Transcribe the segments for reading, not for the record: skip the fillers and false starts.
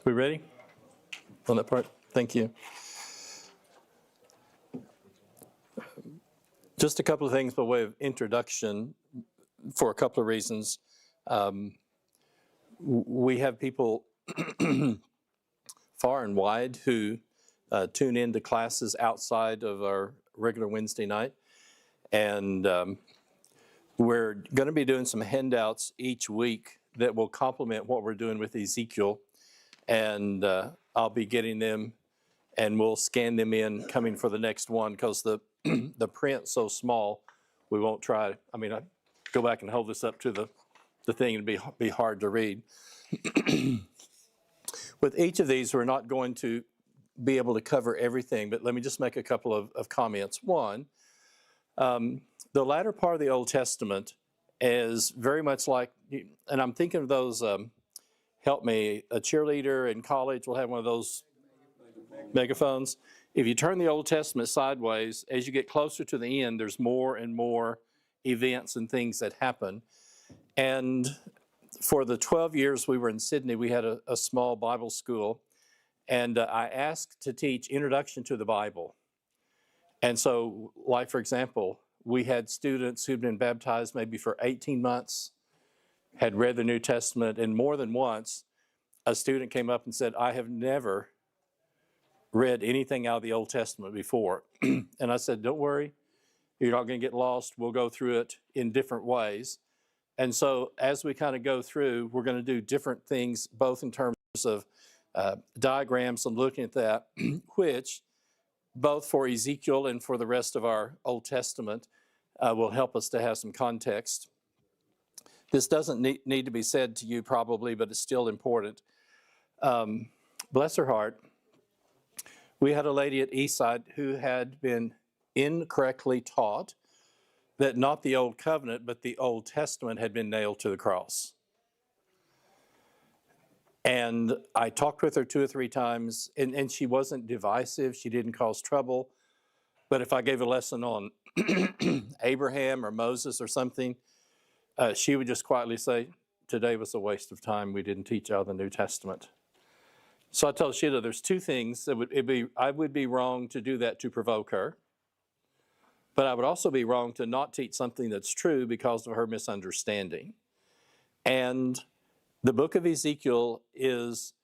We ready on that part? Thank you. Just a couple of things by way of introduction for a couple of reasons. We have people far and wide who tune into classes outside of our regular Wednesday night. And we're going to be doing some handouts each week that will complement what we're doing with Ezekiel. And I'll be getting them and we'll scan them in coming for the next one because the print's so small, we won't try. I mean, I go back and hold this up to the thing and it'd be hard to read. With each of these, we're not going to be able to cover everything, but let me just make a couple of comments. One, the latter part of the Old Testament is very much like, and I'm thinking of those, help me, a cheerleader in college will have one of those megaphones. If you turn the Old Testament sideways, as you get closer to the end, there's more and more events and things that happen. And for the 12 years we were in Sydney, we had a small Bible school, and I asked to teach Introduction to the Bible. And so, like for example, we had students who'd been baptized maybe for 18 months, had read the New Testament, and more than once, a student came up and said, I have never read anything out of the Old Testament before. And I said, don't worry, you're not going to get lost. We'll go through it in different ways. And so as we kind of go through, we're going to do different things, both in terms of diagrams and looking at that, which both for Ezekiel and for the rest of our Old Testament will help us to have some context. This doesn't need to be said to you probably, but it's still important. Bless her heart. We had a lady at Eastside who had been incorrectly taught that not the Old Covenant, but the Old Testament had been nailed to the cross. And I talked with her 2 or 3 times, and she wasn't divisive. She didn't cause trouble. But if I gave a lesson on Abraham or Moses or something, she would just quietly say, today was a waste of time. We didn't teach out of the New Testament. So I told Sheila there's 2 things that I would be wrong to do that to provoke her. But I would also be wrong to not teach something that's true because of her misunderstanding. And the book of Ezekiel is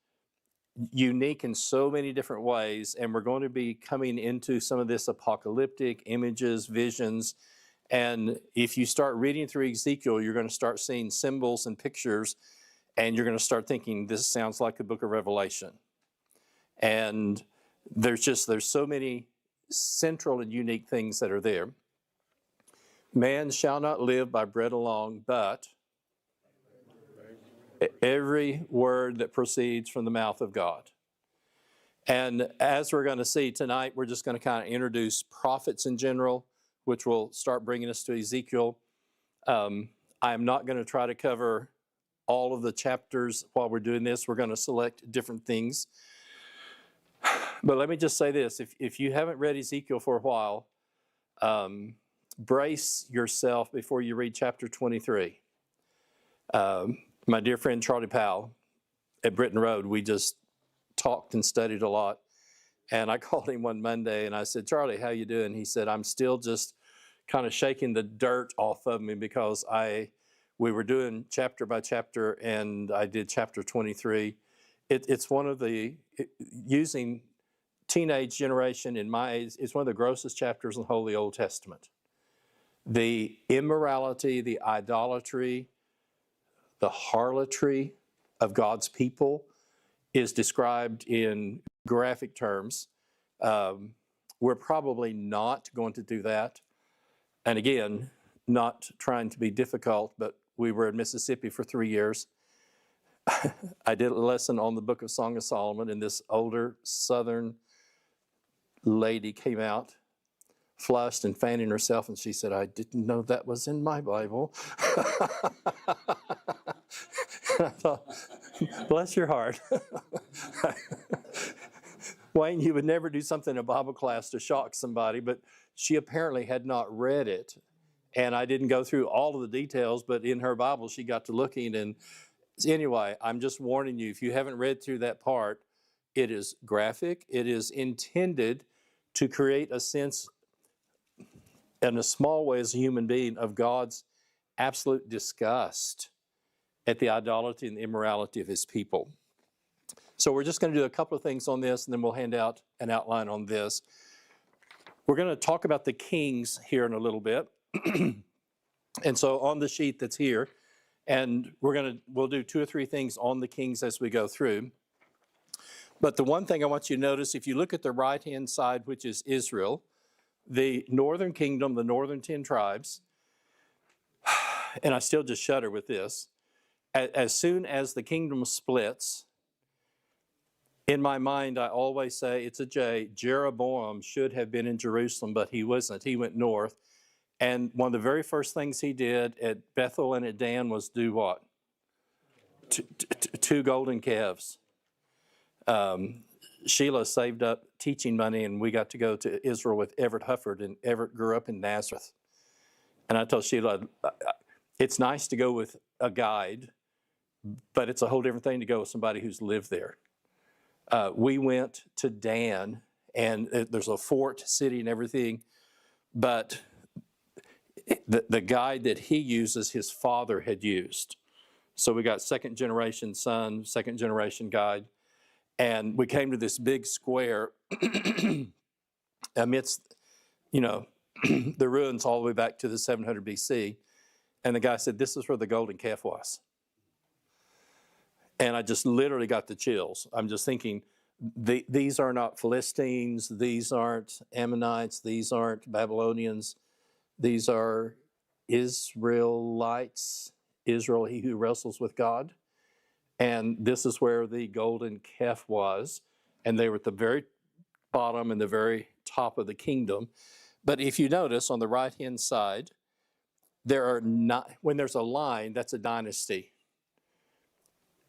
unique in so many different ways, and we're going to be coming into some of this apocalyptic images, visions, and if you start reading through Ezekiel, you're going to start seeing symbols and pictures, and you're going to start thinking, this sounds like the book of Revelation. And there's so many central and unique things that are there. Man shall not live by bread alone, but every word that proceeds from the mouth of God. And as we're going to see tonight, we're just going to kind of introduce prophets in general, which will start bringing us to Ezekiel. I'm not going to try to cover all of the chapters while we're doing this. We're going to select different things. But let me just say this. If you haven't read Ezekiel for a while, brace yourself before you read chapter 23. My dear friend Charlie Powell at Britton Road, we just talked and studied a lot. And I called him one Monday and I said, Charlie, how you doing? He said, I'm still just kind of shaking the dirt off of me because we were doing chapter by chapter and I did chapter 23. It's one of using teenage generation in my age, it's one of the grossest chapters in the whole of the Old Testament. The immorality, the idolatry, the harlotry of God's people is described in graphic terms. We're probably not going to do that. And again, not trying to be difficult, but we were in Mississippi for 3 years. I did a lesson on the book of Song of Solomon, and this older Southern lady came out, flushed and fanning herself, and she said, I didn't know that was in my Bible. I thought, bless your heart. Wayne, you would never do something in a Bible class to shock somebody, but she apparently had not read it. And I didn't go through all of the details, but in her Bible, she got to looking, and Anyway, I'm just warning you, if you haven't read through that part, it is graphic. It is intended to create a sense, in a small way as a human being, of God's absolute disgust at the idolatry and the immorality of his people. So we're just going to do a couple of things on this, and then we'll hand out an outline on this. We're going to talk about the kings here in a little bit. And so on the sheet that's here, and we'll do 2 or 3 things on the kings as we go through. But the one thing I want you to notice, if you look at the right-hand side, which is Israel, the northern kingdom, the northern 10 tribes, and I still just shudder with this, as soon as the kingdom splits, in my mind, I always say it's a J. Jeroboam should have been in Jerusalem, but he wasn't. He went north. And one of the very first things he did at Bethel and at Dan was do what? 2 golden calves. Sheila saved up teaching money, and we got to go to Israel with Everett Hufford, and Everett grew up in Nazareth. And I told Sheila, it's nice to go with a guide, but it's a whole different thing to go with somebody who's lived there. We went to Dan, and there's a fort city and everything, but the guide that he uses, his father had used. So we got second generation son, second generation guide, and we came to this big square amidst, the ruins all the way back to the 700 BC. And the guy said, this is where the golden calf was. And I just literally got the chills. I'm just thinking, these are not Philistines, these aren't Ammonites, these aren't Babylonians, these are Israelites, Israel, he who wrestles with God. And this is where the golden calf was. And they were at the very bottom and the very top of the kingdom. But if you notice on the right-hand side, there are not, when there's a line, that's a dynasty.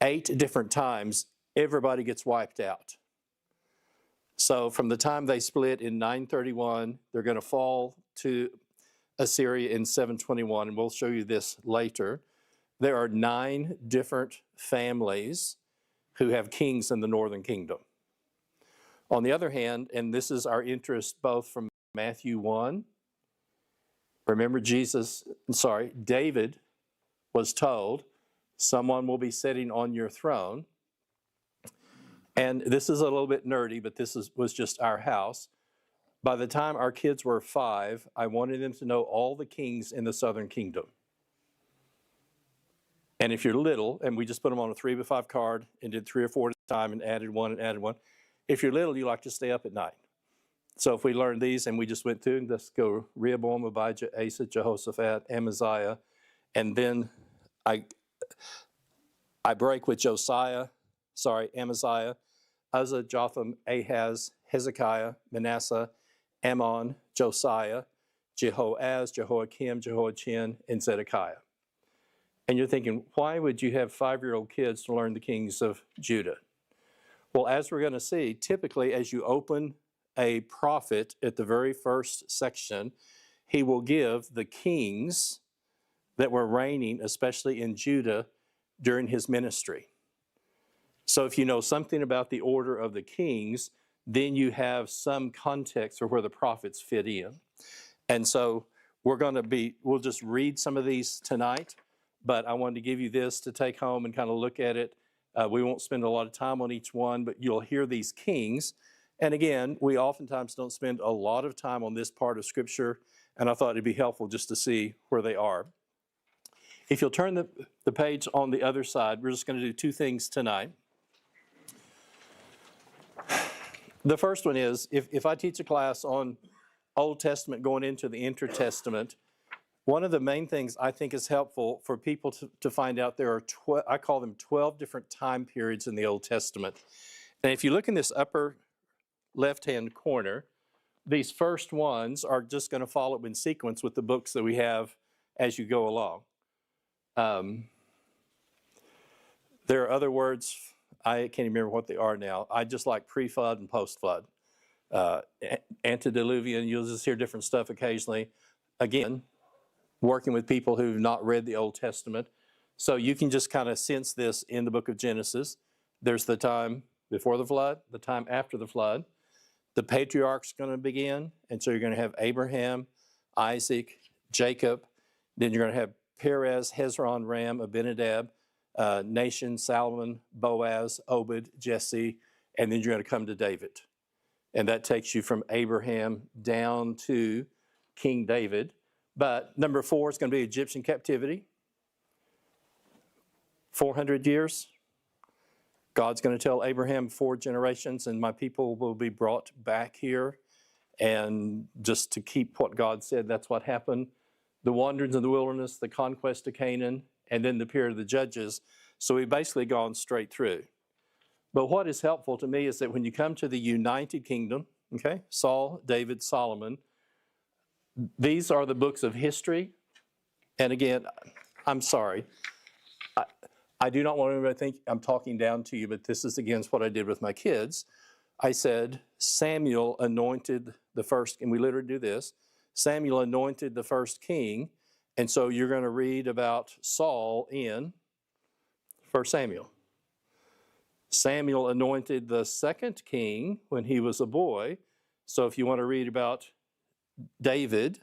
8 different times, everybody gets wiped out. So from the time they split in 931, they're going to fall to Assyria in 721, and we'll show you this later. There are 9 different families who have kings in the northern kingdom. On the other hand, and this is our interest both from Matthew 1, remember David was told, someone will be sitting on your throne. And this is a little bit nerdy, but this was just our house. By the time our kids were 5, I wanted them to know all the kings in the southern kingdom. And if you're little, and we just put them on a 3x5 card and did 3 or 4 at a time and added one. If you're little, you like to stay up at night. So if we learned these and we just went through and let's go Rehoboam, Abijah, Asa, Jehoshaphat, Amaziah, and then I break with Amaziah, Uzzah, Jotham, Ahaz, Hezekiah, Manasseh, Ammon, Josiah, Jehoaz, Jehoiakim, Jehoiachin, and Zedekiah. And you're thinking, why would you have 5-year-old kids to learn the kings of Judah? Well, as we're going to see, typically as you open a prophet at the very first section, he will give the kings that were reigning, especially in Judah, during his ministry. So if you know something about the order of the kings, then you have some context for where the prophets fit in. And so we'll just read some of these tonight, but I wanted to give you this to take home and kind of look at it. We won't spend a lot of time on each one, but you'll hear these kings. And again, we oftentimes don't spend a lot of time on this part of Scripture, and I thought it'd be helpful just to see where they are. If you'll turn the page on the other side, we're just going to do 2 things tonight. The first one is, if I teach a class on Old Testament going into the Intertestament, one of the main things I think is helpful for people to find out there are, I call them 12 different time periods in the Old Testament. And if you look in this upper left-hand corner, these first ones are just going to follow in sequence with the books that we have as you go along. There are other words, I can't even remember what they are now. I just like pre-flood and post-flood. Antediluvian, you'll just hear different stuff occasionally. Again, working with people who've not read the Old Testament, So you can just kind of sense this in the book of Genesis. There's the time before the flood, the time after the flood. The patriarchs are going to begin, and so you're going to have Abraham, Isaac, Jacob. Then you're going to have Perez, Hezron, Ram, Abinadab, Nahshon, Salmon, Boaz, Obed, Jesse, and then you're going to come to David. And that takes you from Abraham down to King David. But number 4 is going to be Egyptian captivity. 400 years. God's going to tell Abraham 4 generations, and my people will be brought back here. And just to keep what God said, that's what happened. The wanderings in the wilderness, the conquest of Canaan, and then the period of the judges. So we've basically gone straight through. But what is helpful to me is that when you come to the United Kingdom, okay, Saul, David, Solomon, these are the books of history. And again, I'm sorry. I do not want anyone to think I'm talking down to you, but this is against what I did with my kids. I said, Samuel anointed the first, and we literally do this, Samuel anointed the first king, and so you're going to read about Saul in 1 Samuel. Samuel anointed the second king when he was a boy, so if you want to read about David,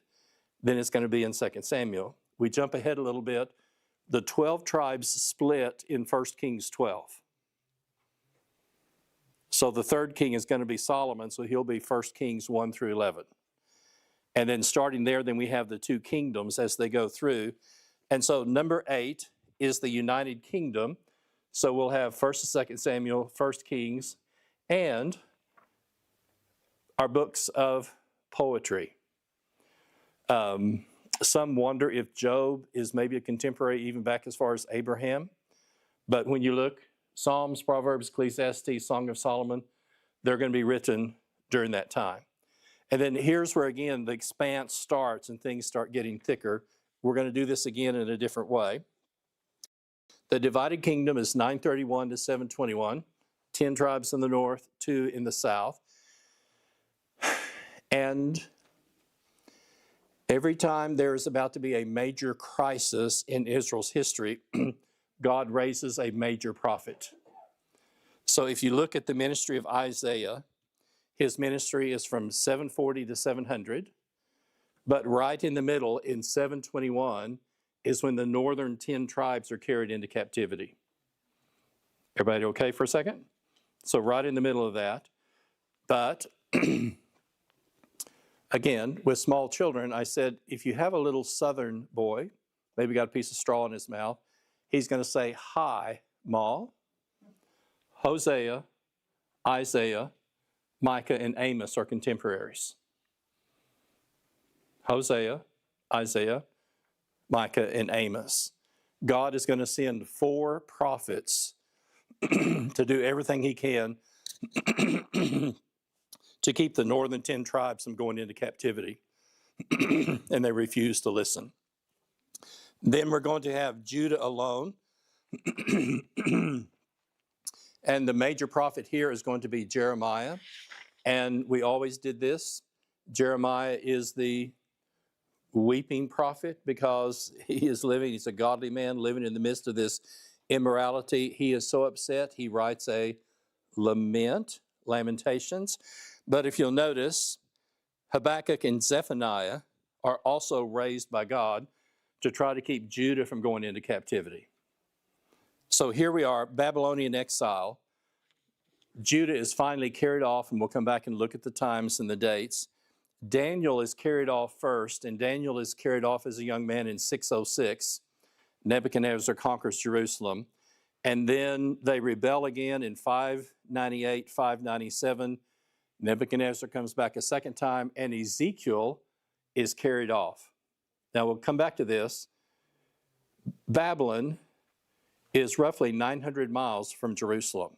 then it's going to be in 2 Samuel. We jump ahead a little bit. The 12 tribes split in 1 Kings 12. So the third king is going to be Solomon, so he'll be 1 Kings 1 through 11. And then starting there, then we have the 2 kingdoms as they go through. And so number 8 is the United Kingdom. So we'll have 1st and 2nd Samuel, 1st Kings, and our books of poetry. Some wonder if Job is maybe a contemporary even back as far as Abraham. But when you look, Psalms, Proverbs, Ecclesiastes, Song of Solomon, they're going to be written during that time. And then here's where, again, the expanse starts and things start getting thicker. We're going to do this again in a different way. The divided kingdom is 931 to 721, 10 tribes in the north, 2 in the south. And every time there is about to be a major crisis in Israel's history, God raises a major prophet. So if you look at the ministry of Isaiah, his ministry is from 740 to 700, but right in the middle in 721 is when the northern 10 tribes are carried into captivity. Everybody okay for a second? So right in the middle of that. But again, with small children, I said, if you have a little southern boy, maybe got a piece of straw in his mouth, he's going to say, hi, Ma. Hosea, Isaiah, Micah, and Amos are contemporaries. Hosea, Isaiah, Micah, and Amos. God is going to send 4 prophets to do everything he can to keep the northern 10 tribes from going into captivity. And they refuse to listen. Then we're going to have Judah alone. And the major prophet here is going to be Jeremiah. And we always did this. Jeremiah is the weeping prophet because he's a godly man living in the midst of this immorality. He is so upset, he writes a lamentations. But if you'll notice, Habakkuk and Zephaniah are also raised by God to try to keep Judah from going into captivity. So here we are, Babylonian exile. Judah is finally carried off, and we'll come back and look at the times and the dates. Daniel is carried off first, and Daniel is carried off as a young man in 606. Nebuchadnezzar conquers Jerusalem. And then they rebel again in 598, 597. Nebuchadnezzar comes back a second time, and Ezekiel is carried off. Now, we'll come back to this. Babylon is roughly 900 miles from Jerusalem.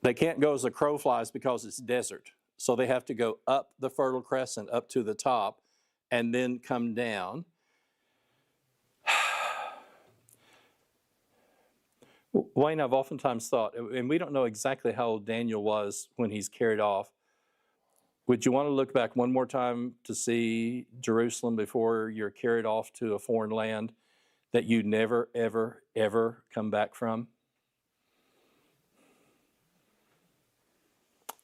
They can't go as the crow flies because it's desert. So they have to go up the Fertile Crescent, up to the top, and then come down. Wayne, I've oftentimes thought, and we don't know exactly how old Daniel was when he's carried off. Would you want to look back one more time to see Jerusalem before you're carried off to a foreign land? that you never, ever, ever come back from?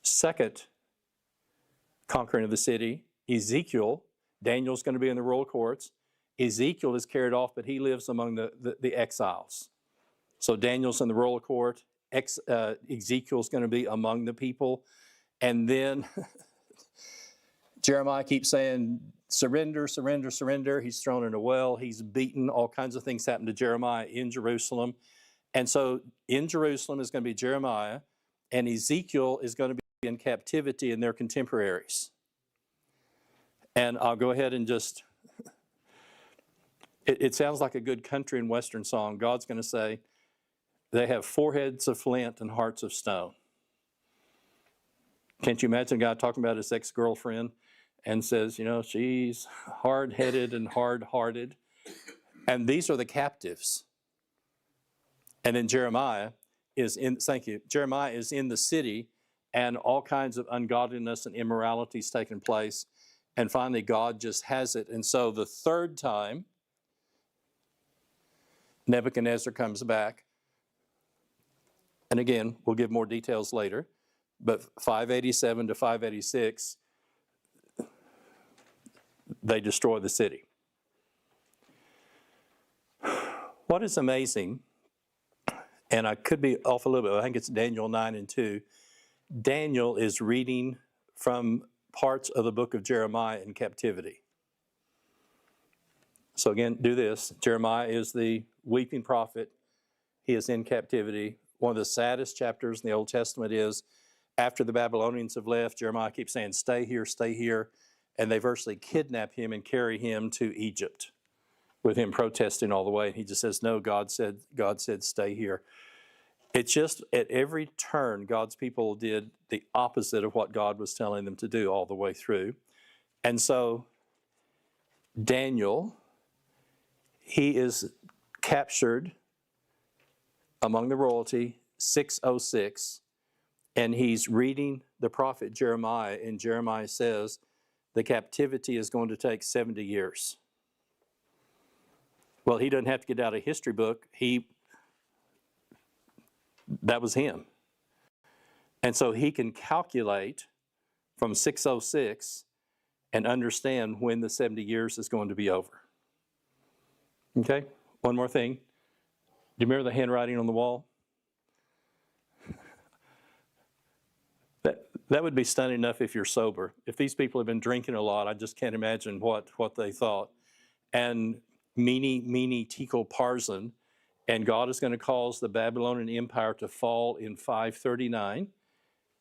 Second conquering of the city, Ezekiel. Daniel's going to be in the royal courts. Ezekiel is carried off, but he lives among the exiles. So Daniel's in the royal court. Ezekiel's going to be among the people. And then Jeremiah keeps saying, surrender, surrender, surrender. He's thrown in a well. He's beaten. All kinds of things happen to Jeremiah in Jerusalem. And so in Jerusalem is going to be Jeremiah, and Ezekiel is going to be in captivity in their contemporaries. And I'll go ahead and just, it sounds like a good country and western song. God's going to say, they have foreheads of flint and hearts of stone. Can't you imagine a guy talking about his ex-girlfriend and says, you know, she's hard-headed and hard-hearted. And these are the captives. And then Jeremiah is in, thank you, Jeremiah is in the city, and all kinds of ungodliness and immorality is taking place. And finally, God just has it. And so the third time, Nebuchadnezzar comes back. And again, we'll give more details later. But 587 to 586, they destroy the city. What is amazing, and I could be off a little bit, I think it's Daniel 9 and 2. Daniel is reading from parts of the book of Jeremiah in captivity. So again, do this. Jeremiah is the weeping prophet. He is in captivity. One of the saddest chapters in the Old Testament is after the Babylonians have left, Jeremiah keeps saying, stay here, and they virtually kidnap him and carry him to Egypt, with him protesting all the way. And he just says, no, God said, stay here. It's just at every turn, God's people did the opposite of what God was telling them to do all the way through. And so Daniel, he is captured among the royalty, 606, and he's reading the prophet Jeremiah, and Jeremiah says the captivity is going to take 70 years. Well, he doesn't have to get out a history book. That was him. And so he can calculate from 606 and understand when the 70 years is going to be over. Okay, one more thing. Do you remember the handwriting on the wall? That would be stunning enough if you're sober. If these people have been drinking a lot, I just can't imagine what they thought. And Mene, Tekel, Parsin, and God is going to cause the Babylonian Empire to fall in 539,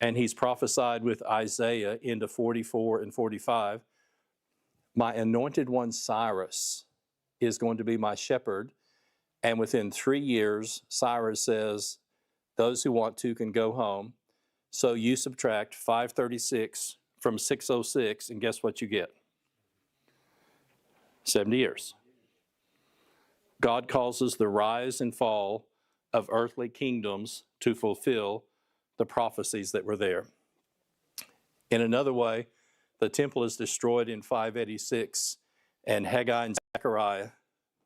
and he's prophesied with Isaiah into 44 and 45. My anointed one Cyrus is going to be my shepherd, and within 3 years, Cyrus says, those who want to can go home. So you subtract 536 from 606, and guess what you get? 70 years. God causes the rise and fall of earthly kingdoms to fulfill the prophecies that were there. In another way, the temple is destroyed in 586, and Haggai and Zechariah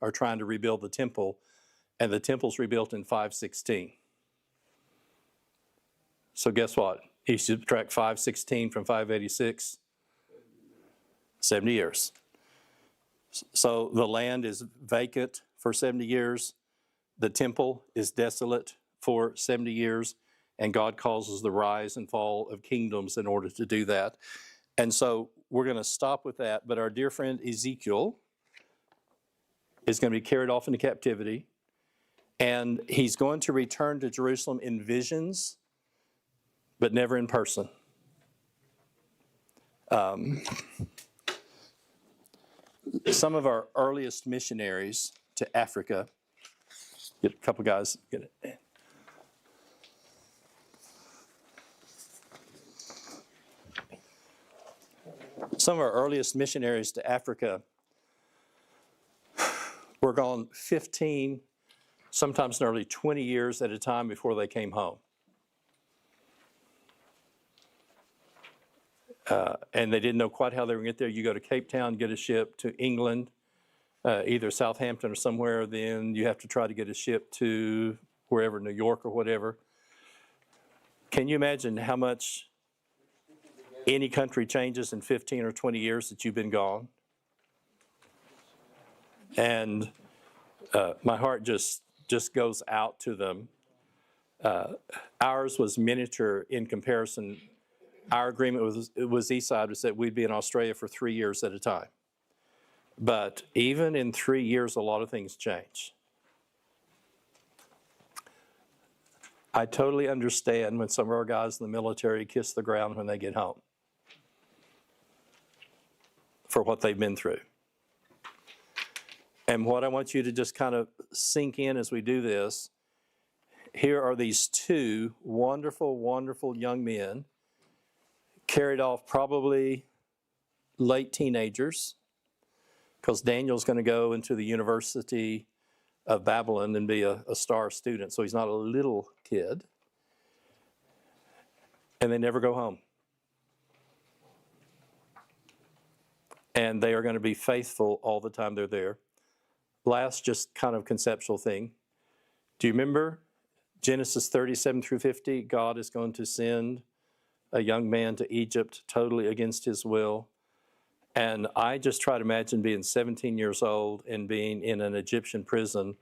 are trying to rebuild the temple, and the temple's rebuilt in 516. So guess what? You subtract 516 from 586, 70 years. So the land is vacant for 70 years. The temple is desolate for 70 years. And God causes the rise and fall of kingdoms in order to do that. And so we're going to stop with that. But our dear friend Ezekiel is going to be carried off into captivity. And he's going to return to Jerusalem in visions, but never in person. Some of our earliest missionaries to Africa, get a couple guys, get it. Some of our earliest missionaries to Africa were gone 15, sometimes nearly 20 years at a time before they came home. And they didn't know quite how they were going to get there. You go to Cape Town, get a ship to England, either Southampton or somewhere, then you have to try to get a ship to wherever, New York or whatever. Can you imagine how much any country changes in 15 or 20 years that you've been gone? And my heart just goes out to them. Ours was miniature in comparison. Our agreement was Eastside was that we'd be in Australia for 3 years at a time. But even in 3 years, a lot of things change. I totally understand when some of our guys in the military kiss the ground when they get home for what they've been through. And what I want you to just kind of sink in as we do this, here are these two wonderful, wonderful young men, carried off probably late teenagers, because Daniel's going to go into the University of Babylon and be a star student, so he's not a little kid. And they never go home. And they are going to be faithful all the time they're there. Last, just kind of conceptual thing. Do you remember Genesis 37 through 50? God is going to send a young man to Egypt totally against his will. And I just try to imagine being 17 years old and being in an Egyptian prison.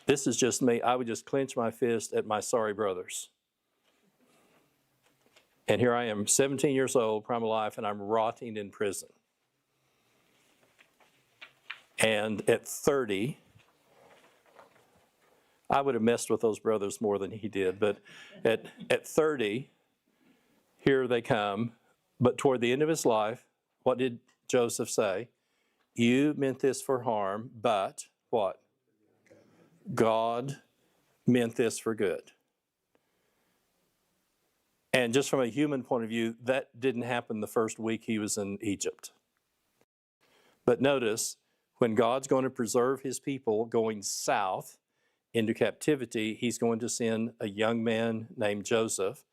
This is just me. I would just clench my fist at my sorry brothers. And here I am, 17 years old, prime of life, and I'm rotting in prison. And at 30, I would have messed with those brothers more than he did. But at 30, here they come. But toward the end of his life, what did Joseph say? You meant this for harm, but what? God meant this for good. And just from a human point of view, that didn't happen the first week he was in Egypt. But notice, when God's going to preserve his people going south into captivity, he's going to send a young man named Joseph.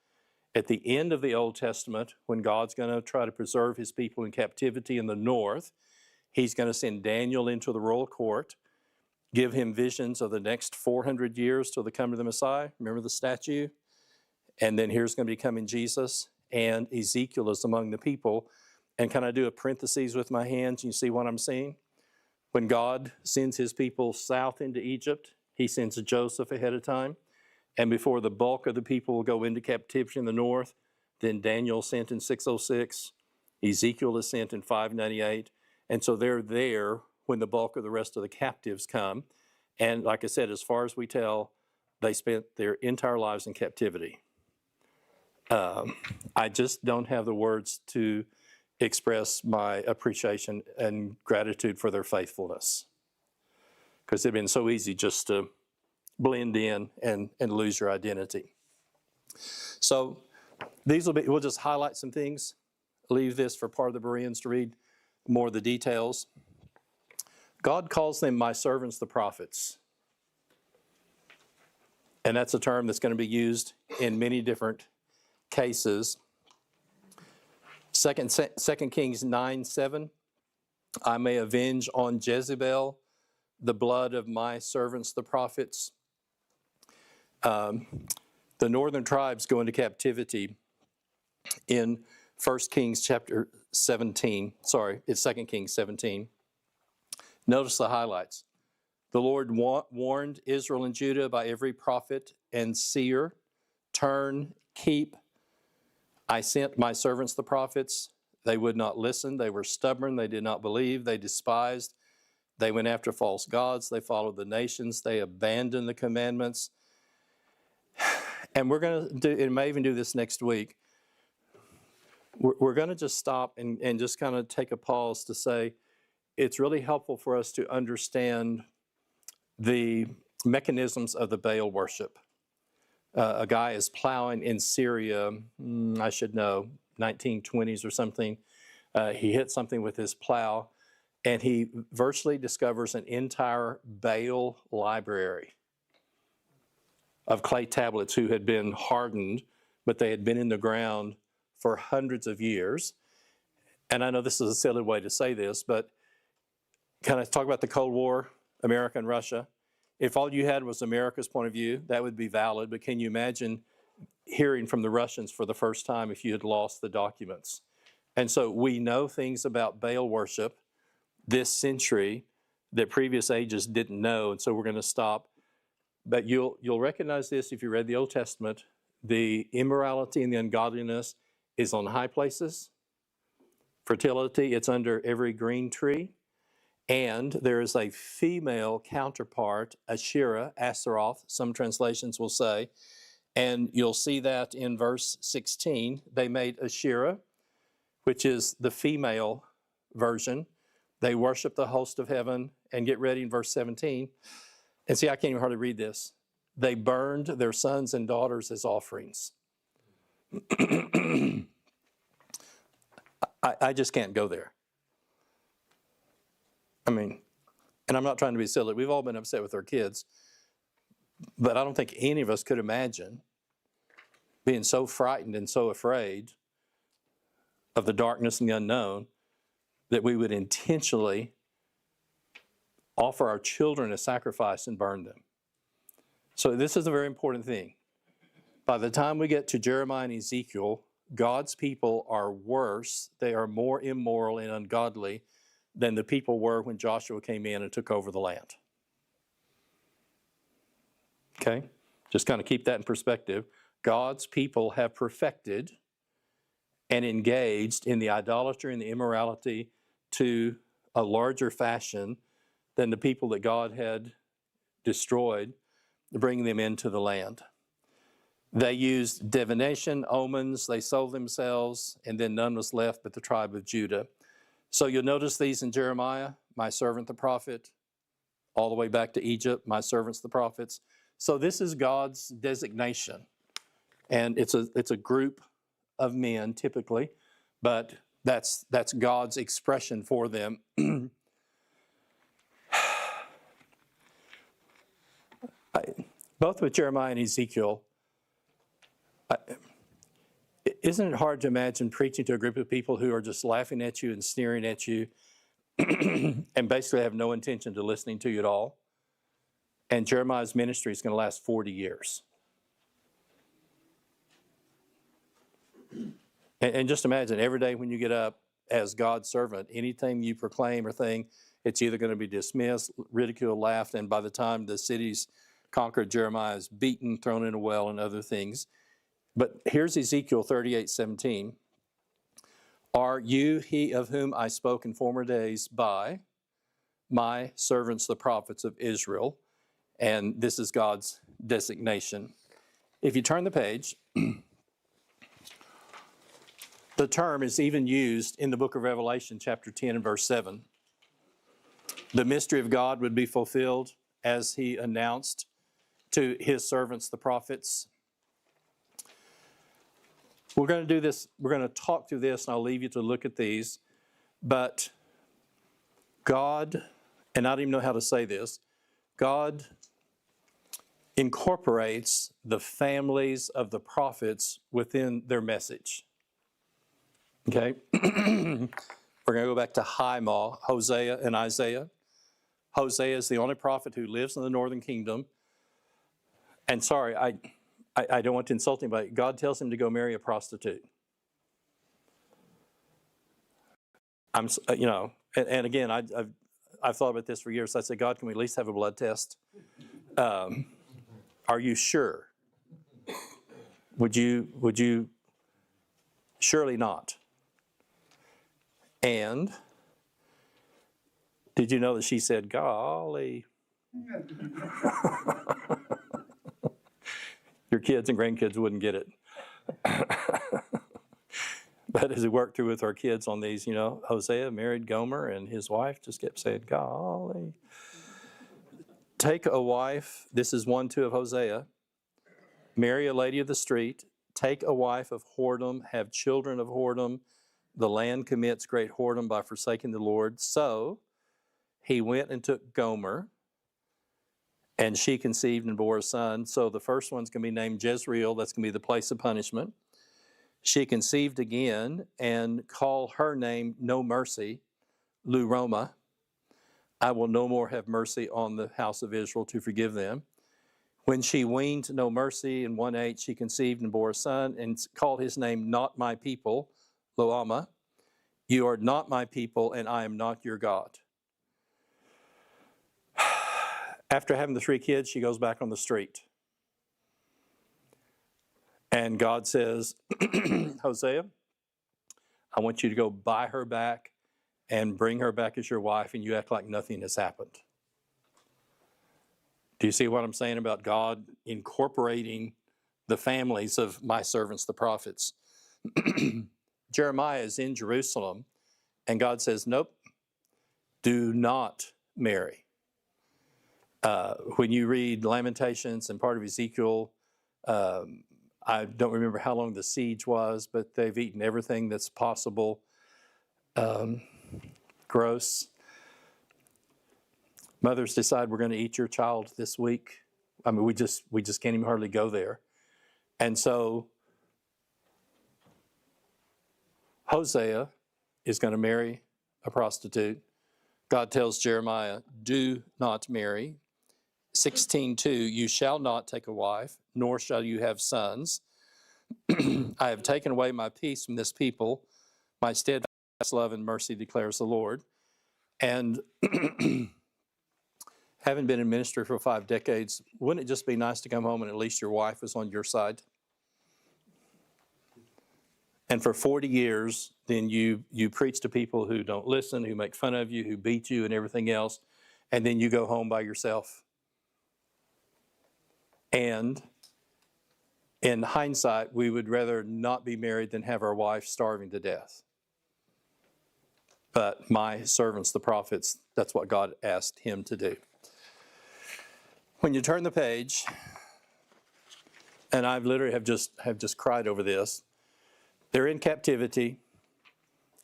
At the end of the Old Testament, when God's going to try to preserve his people in captivity in the north, he's going to send Daniel into the royal court, give him visions of the next 400 years till the coming of the Messiah. Remember the statue? And then here's going to be coming Jesus, and Ezekiel is among the people. And can I do a parenthesis with my hands? You see what I'm saying? When God sends his people south into Egypt, he sends Joseph ahead of time. And before the bulk of the people will go into captivity in the north, then Daniel sent in 606, Ezekiel is sent in 598. And so they're there when the bulk of the rest of the captives come. And like I said, as far as we tell, they spent their entire lives in captivity. I just don't have the words to express my appreciation and gratitude for their faithfulness, because it'd been so easy just to blend in and lose your identity. So we'll just highlight some things, leave this for part of the Bereans to read more of the details. God calls them my servants, the prophets. And that's a term that's going to be used in many different cases. 2 Kings 9:7, I may avenge on Jezebel the blood of my servants, the prophets. The northern tribes go into captivity in 1 Kings chapter 17. Sorry, it's 2 Kings 17. Notice the highlights. The Lord warned Israel and Judah by every prophet and seer, turn, keep. I sent my servants the prophets. They would not listen. They were stubborn. They did not believe. They despised. They went after false gods. They followed the nations. They abandoned the commandments. And we're going to do, and may even do this next week, we're going to just stop and just kind of take a pause to say, it's really helpful for us to understand the mechanisms of the Baal worship. A guy is plowing in Syria, I should know, 1920s or something. He hit something with his plow, and he virtually discovers an entire Baal library of clay tablets who had been hardened, but they had been in the ground for hundreds of years. And I know this is a silly way to say this, but Can I talk about the Cold War, America and Russia? If all you had was America's point of view, that would be valid, but can you imagine hearing from the Russians for the first time if you had lost the documents? And so we know things about Baal worship this century that previous ages didn't know, and so we're going to stop. But you'll recognize this if you read the Old Testament. The immorality and the ungodliness is on high places. Fertility, it's under every green tree. And there is a female counterpart, Asherah, Astaroth, some translations will say. And you'll see that in verse 16. They made Asherah, which is the female version. They worship the host of heaven. And get ready in verse 17. And see, I can't even hardly read this. They burned their sons and daughters as offerings. I just can't go there. I mean, and I'm not trying to be silly. We've all been upset with our kids. But I don't think any of us could imagine being so frightened and so afraid of the darkness and the unknown that we would intentionally offer our children a sacrifice and burn them. So this is a very important thing. By the time we get to Jeremiah and Ezekiel, God's people are worse. They are more immoral and ungodly than the people were when Joshua came in and took over the land. Okay? Just kind of keep that in perspective. God's people have perfected and engaged in the idolatry and the immorality to a larger fashion than the people that God had destroyed, bringing them into the land. They used divination, omens, they sold themselves, and then none was left but the tribe of Judah. So you'll notice these in Jeremiah, my servant the prophet, all the way back to Egypt, my servants the prophets. So this is God's designation. And it's a group of men typically, but that's God's expression for them. Both with Jeremiah and Ezekiel, isn't it hard to imagine preaching to a group of people who are just laughing at you and sneering at you and basically have no intention to listening to you at all? And Jeremiah's ministry is going to last 40 years. And just imagine every day when you get up as God's servant, anything you proclaim or thing, it's either going to be dismissed, ridiculed, laughed, and by the time the city's conquered, Jeremiah is beaten, thrown in a well, and other things. But here's Ezekiel 38:17. Are you he of whom I spoke in former days by my servants, the prophets of Israel? And this is God's designation. If you turn the page, the term is even used in the book of Revelation, chapter 10 and verse 7. The mystery of God would be fulfilled as he announced to his servants, the prophets. We're going to do this, we're going to talk through this, and I'll leave you to look at these. But God, and I don't even know how to say this, God incorporates the families of the prophets within their message. Okay? We're going to go back to Hosea and Isaiah. Hosea is the only prophet who lives in the northern kingdom. And sorry, I don't want to insult anybody. God tells him to go marry a prostitute. And again, I've thought about this for years. I said, God, can we at least have a blood test? Are you sure? Would you? Surely not. And did you know that she said, golly? Your kids and grandkids wouldn't get it. But as we worked through with our kids on these, Hosea married Gomer, and his wife just kept saying, golly. Take a wife, this is 1:2 of Hosea, marry a lady of the street, take a wife of whoredom, have children of whoredom. The land commits great whoredom by forsaking the Lord. So he went and took Gomer, and she conceived and bore a son. So the first one's going to be named Jezreel. That's going to be the place of punishment. She conceived again and called her name No Mercy, Luroma. I will no more have mercy on the house of Israel to forgive them. When she weaned no mercy, in 1:8 she conceived and bore a son and called his name Not My People, Lo-amah. You are not my people, and I am not your God. After having the 3 kids, she goes back on the street. And God says, Hosea, I want you to go buy her back and bring her back as your wife, and you act like nothing has happened. Do you see what I'm saying about God incorporating the families of my servants, the prophets? Jeremiah is in Jerusalem, and God says, nope, do not marry. When you read Lamentations and part of Ezekiel, I don't remember how long the siege was, but they've eaten everything that's possible. Gross. Mothers decide we're going to eat your child this week. I mean, we just can't even hardly go there. And so Hosea is going to marry a prostitute. God tells Jeremiah, do not marry. 16:2, you shall not take a wife, nor shall you have sons. I have taken away my peace from this people, my steadfast love and mercy, declares the Lord. And having been in ministry for 5 decades, wouldn't it just be nice to come home and at least your wife was on your side? And for 40 years, then you preach to people who don't listen, who make fun of you, who beat you and everything else, and then you go home by yourself. And in hindsight, we would rather not be married than have our wife starving to death. But my servants, the prophets, that's what God asked him to do. When you turn the page, and I literally have just cried over this, they're in captivity.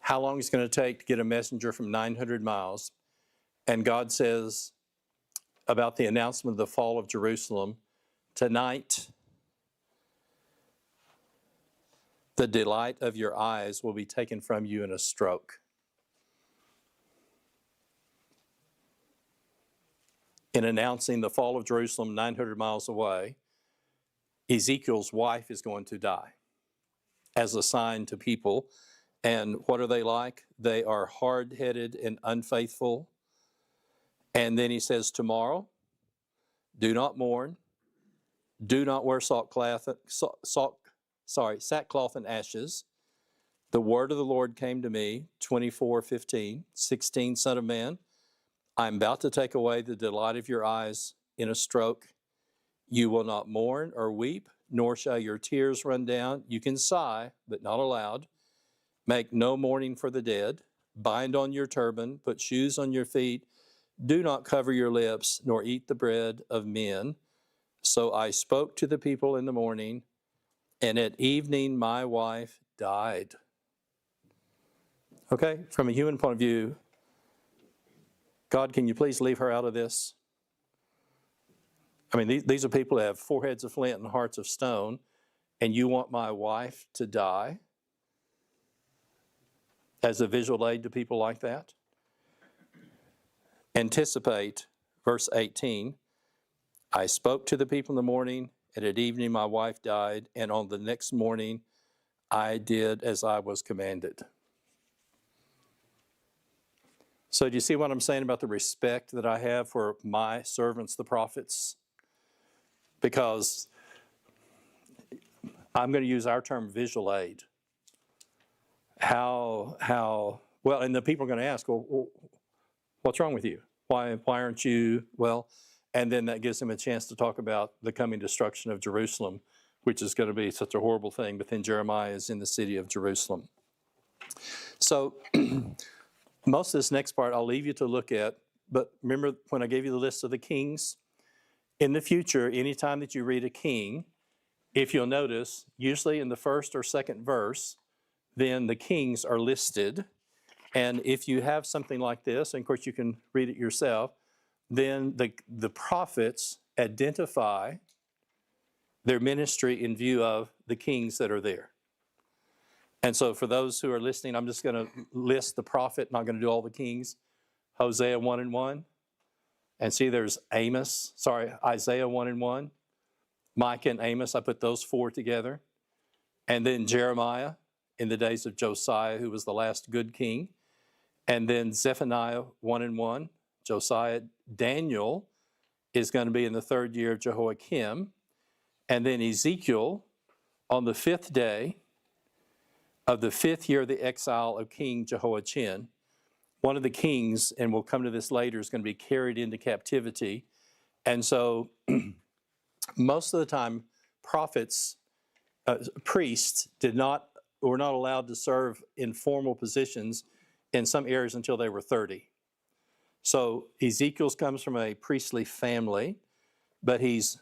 How long it's going to take to get a messenger from 900 miles? And God says about the announcement of the fall of Jerusalem, tonight, the delight of your eyes will be taken from you in a stroke. In announcing the fall of Jerusalem 900 miles away, Ezekiel's wife is going to die as a sign to people. And what are they like? They are hard-headed and unfaithful. And then he says, tomorrow, do not mourn, do not wear sackcloth and ashes. The word of the Lord came to me, 24:15, 16, Son of man, I'm about to take away the delight of your eyes in a stroke. You will not mourn or weep, nor shall your tears run down. You can sigh, but not aloud. Make no mourning for the dead. Bind on your turban, put shoes on your feet. Do not cover your lips, nor eat the bread of men. So I spoke to the people in the morning, and at evening my wife died. Okay, from a human point of view, God, can you please leave her out of this? I mean, these are people who have foreheads of flint and hearts of stone, and you want my wife to die as a visual aid to people like that? Anticipate verse 18. I spoke to the people in the morning, and at evening my wife died, and on the next morning I did as I was commanded. So do you see what I'm saying about the respect that I have for my servants, the prophets? Because I'm going to use our term visual aid. Well, and the people are going to ask, well, what's wrong with you? Why aren't you, well, and then that gives them a chance to talk about the coming destruction of Jerusalem, which is going to be such a horrible thing, but then Jeremiah is in the city of Jerusalem. So most of this next part I'll leave you to look at, but remember when I gave you the list of the kings? In the future, anytime that you read a king, if you'll notice, usually in the first or second verse, then the kings are listed. And if you have something like this, and of course you can read it yourself, then the prophets identify their ministry in view of the kings that are there. And so for those who are listening, I'm just going to list the prophet, not going to do all the kings. Hosea 1 and 1. And see, there's Isaiah 1 and 1. Micah and Amos, I put those four together. And then Jeremiah in the days of Josiah, who was the last good king. And then Zephaniah 1 and 1. Josiah. Daniel is going to be in the third year of Jehoiakim. And then Ezekiel on the 5th day of the 5th year of the exile of King Jehoiachin. One of the kings, and we'll come to this later, is going to be carried into captivity. And so most of the time, priests were not allowed to serve in formal positions in some areas until they were 30. So Ezekiel comes from a priestly family, but he's,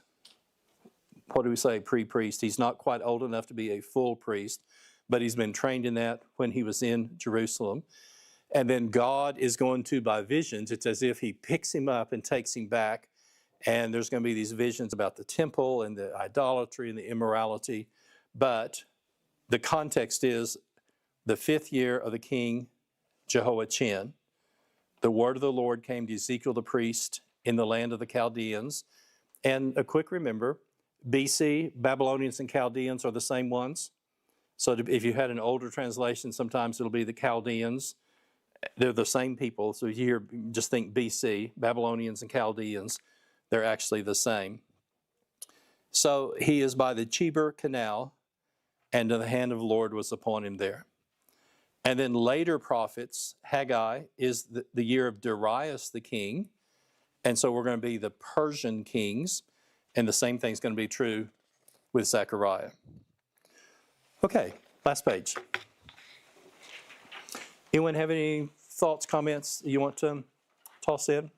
what do we say, pre-priest? He's not quite old enough to be a full priest, but he's been trained in that when he was in Jerusalem. And then God is going to, by visions, it's as if he picks him up and takes him back. And there's going to be these visions about the temple and the idolatry and the immorality. But the context is the 5th year of the king Jehoiachin. The word of the Lord came to Ezekiel the priest in the land of the Chaldeans. And a quick remember, BC, Babylonians and Chaldeans are the same ones. So if you had an older translation, sometimes it'll be the Chaldeans. They're the same people. So here, just think BC, Babylonians and Chaldeans. They're actually the same. So he is by the Chebar Canal, and the hand of the Lord was upon him there. And then later prophets, Haggai is the year of Darius the king. And so we're going to be the Persian kings. And the same thing is going to be true with Zechariah. Okay, last page. Anyone have any thoughts, comments you want to toss in?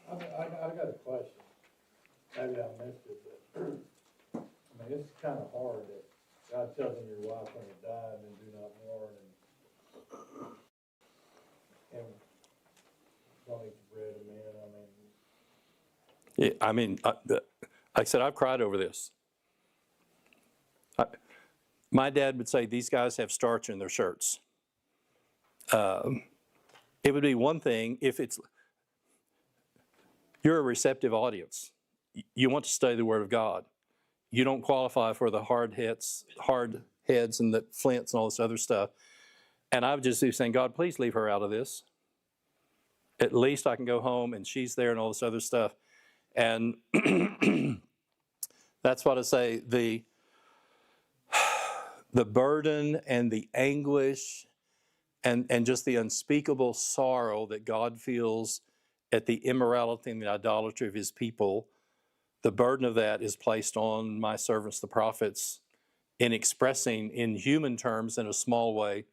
I got a question. Maybe I missed it, but I mean, it's kind of hard that God tells them your wife's going to die and then do not mourn and don't eat the bread of men. Yeah, I mean, like I said, I've cried over this. My dad would say these guys have starch in their shirts. It would be one thing if you're a receptive audience. You want to study the Word of God. You don't qualify for the hard heads and the flints and all this other stuff. And I would just be saying, God, please leave her out of this. At least I can go home and she's there and all this other stuff. And that's what I say, the burden and the anguish and just the unspeakable sorrow that God feels at the immorality and the idolatry of his people, the burden of that is placed on my servants, the prophets, in expressing in human terms, in a small way,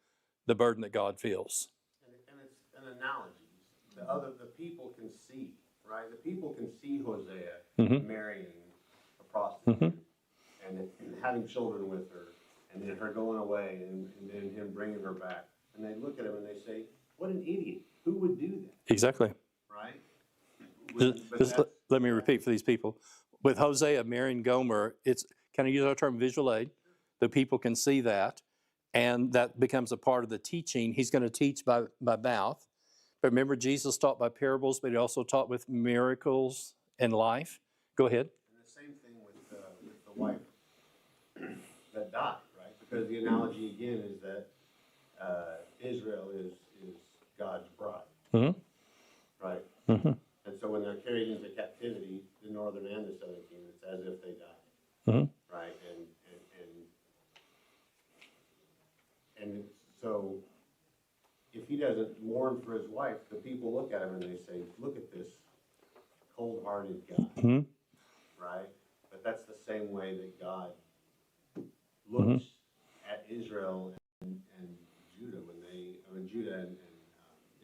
the burden that God feels. And it's an analogy. The people can see, right? The people can see Hosea marrying a prostitute and having children with her, and then her going away, and then him bringing her back. And they look at him and they say, what an idiot. Who would do that? Exactly. Right? Let me repeat for these people. With Hosea marrying Gomer, it's, can I use our term visual aid? The people can see that, and that becomes a part of the teaching. He's going to teach by mouth. But remember, Jesus taught by parables, but he also taught with miracles and life. Go ahead. And the same thing with the wife that died, right? Because the analogy again is that Israel is God's bride, right? And so when they're carried into captivity, the northern and the southern kingdom, it's as if they died, right? And so if he doesn't mourn for his wife, the people look at him and they say, look at this cold-hearted guy, right? But that's the same way that God looks at Israel and Judah Judah and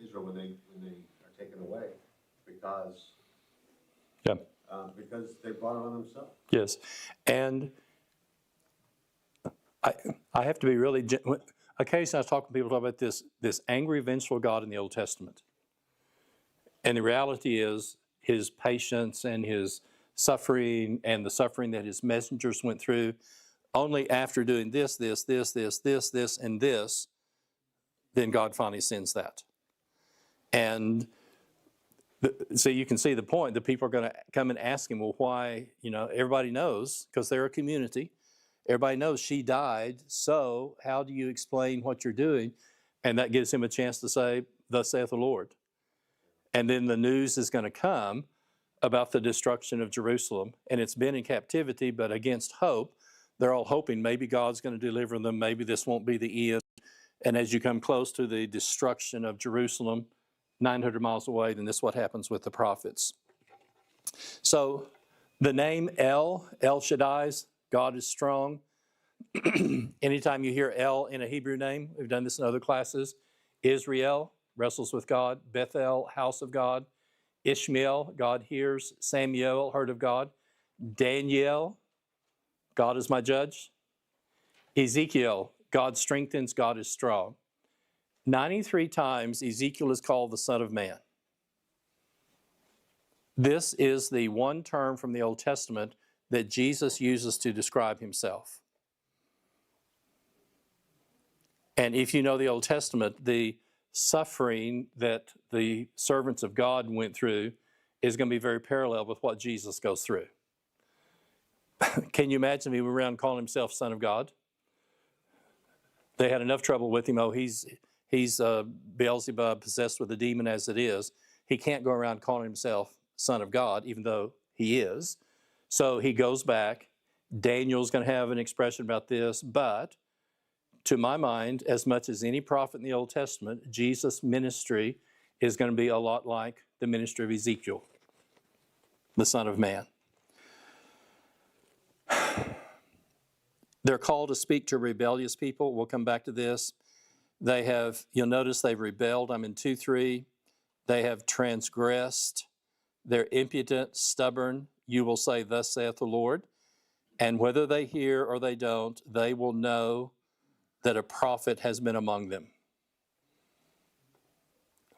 Israel when they are taken away, because they brought it on themselves. Yes, and I have to be really. Occasionally, I talk to people about this angry, vengeful God in the Old Testament, and the reality is his patience and his suffering and the suffering that his messengers went through. Only after doing this, and this, then God finally sends that. And so you can see the point that people are going to come and ask him, well, why, everybody knows, because they're a community. Everybody knows she died, so how do you explain what you're doing? And that gives him a chance to say, thus saith the Lord. And then the news is going to come about the destruction of Jerusalem. And it's been in captivity, but against hope. They're all hoping maybe God's going to deliver them. Maybe this won't be the end. And as you come close to the destruction of Jerusalem, 900 miles away, then this is what happens with the prophets. So the name El Shaddai's, God is strong. Anytime you hear El in a Hebrew name, we've done this in other classes. Israel wrestles with God. Bethel, house of God. Ishmael, God hears. Samuel, heard of God. Daniel, God is my judge. Ezekiel, God strengthens, God is strong. 93 times Ezekiel is called the Son of Man. This is the one term from the Old Testament that Jesus uses to describe himself. And if you know the Old Testament, the suffering that the servants of God went through is going to be very parallel with what Jesus goes through. Can you imagine if he went around calling himself Son of God? They had enough trouble with him. Oh, he's Beelzebub, possessed with a demon as it is. He can't go around calling himself Son of God, even though he is. So he goes back. Daniel's going to have an expression about this, but to my mind, as much as any prophet in the Old Testament, Jesus' ministry is going to be a lot like the ministry of Ezekiel, the Son of Man. They're called to speak to rebellious people. We'll come back to this. You'll notice they've rebelled. I'm in 2:3. They have transgressed. They're impudent, stubborn. You will say, thus saith the Lord. And whether they hear or they don't, they will know that a prophet has been among them.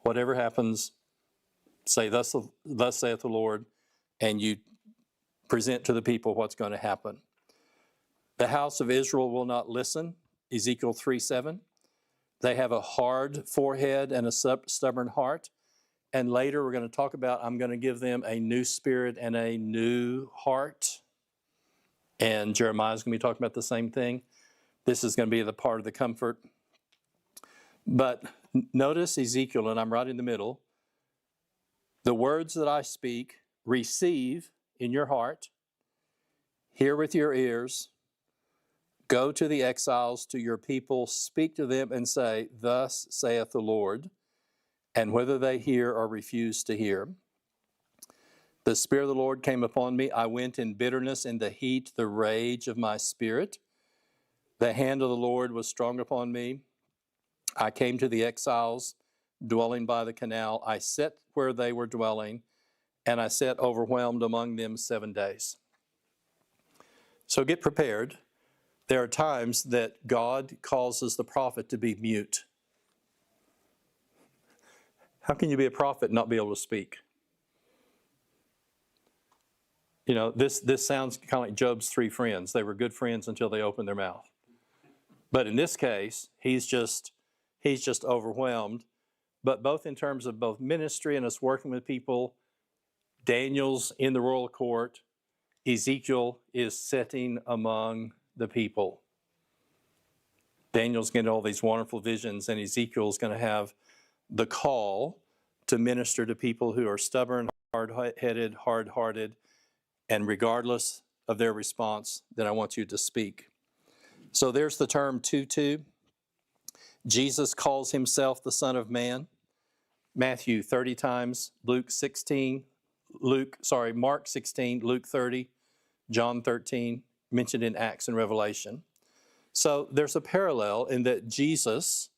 Whatever happens, say, thus saith the Lord, and you present to the people what's going to happen. The house of Israel will not listen, Ezekiel 3:7. They have a hard forehead and a stubborn heart. And later we're going to talk about, I'm going to give them a new spirit and a new heart. And Jeremiah's going to be talking about the same thing. This is going to be the part of the comfort. But notice Ezekiel, and I'm right in the middle. The words that I speak, receive in your heart, hear with your ears, go to the exiles, to your people, speak to them and say, thus saith the Lord, and whether they hear or refuse to hear. The Spirit of the Lord came upon me. I went in bitterness, in the heat, the rage of my spirit. The hand of the Lord was strong upon me. I came to the exiles, dwelling by the canal. I sat where they were dwelling, and I sat overwhelmed among them 7 days. So get prepared. There are times that God causes the prophet to be mute. How can you be a prophet and not be able to speak? This sounds kind of like Job's 3 friends. They were good friends until they opened their mouth. But in this case, he's just overwhelmed. But both in terms of both ministry and us working with people, Daniel's in the royal court, Ezekiel is sitting among the people. Daniel's getting all these wonderful visions, and Ezekiel's going to have the call to minister to people who are stubborn, hard-headed, hard-hearted, and regardless of their response, then I want you to speak. So there's the term 2:2. Jesus calls himself the Son of Man. Matthew 30 times, Mark 16, Luke 30, John 13, mentioned in Acts and Revelation. So there's a parallel in that Jesus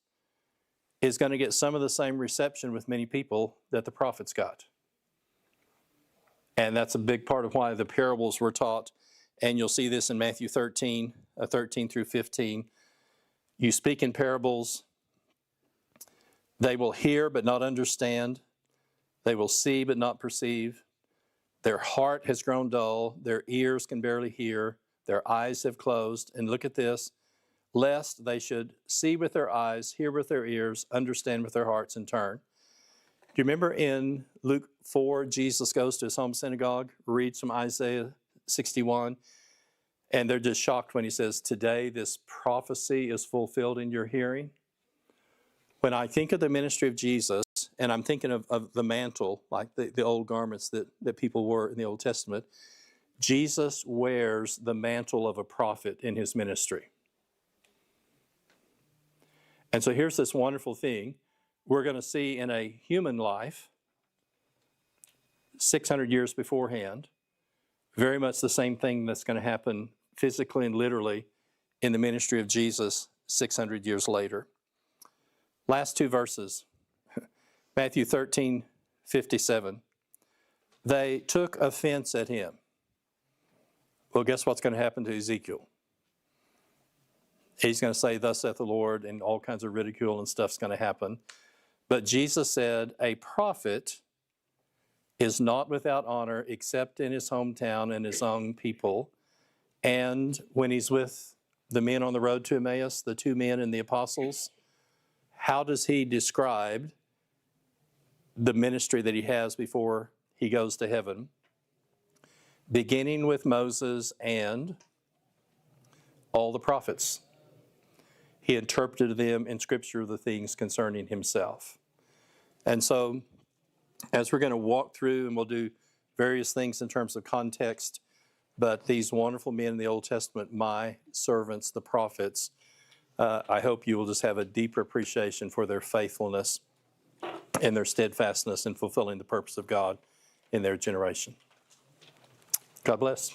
is going to get some of the same reception with many people that the prophets got. And that's a big part of why the parables were taught. And you'll see this in Matthew 13 through 15. You speak in parables. They will hear but not understand. They will see but not perceive. Their heart has grown dull. Their ears can barely hear. Their eyes have closed. And look at this. lest they should see with their eyes, hear with their ears, understand with their hearts, and turn. Do you remember in Luke 4, Jesus goes to his home synagogue, reads from Isaiah 61, and they're just shocked when he says, today this prophecy is fulfilled in your hearing? When I think of the ministry of Jesus, and I'm thinking of the mantle, like the old garments that people wore in the Old Testament, Jesus wears the mantle of a prophet in his ministry. And so here's this wonderful thing. We're going to see in a human life, 600 years beforehand, very much the same thing that's going to happen physically and literally in the ministry of Jesus 600 years later. Last two verses, Matthew 13:57. They took offense at him. Well, guess what's going to happen to Ezekiel? He's going to say, thus saith the Lord, and all kinds of ridicule and stuff's going to happen. But Jesus said, a prophet is not without honor except in his hometown and his own people. And when he's with the men on the road to Emmaus, the two men and the apostles, how does he describe the ministry that he has before he goes to heaven? Beginning with Moses and all the prophets. He interpreted to them in Scripture the things concerning himself. And so, as we're going to walk through, and we'll do various things in terms of context, but these wonderful men in the Old Testament, my servants, the prophets, I hope you will just have a deeper appreciation for their faithfulness and their steadfastness in fulfilling the purpose of God in their generation. God bless.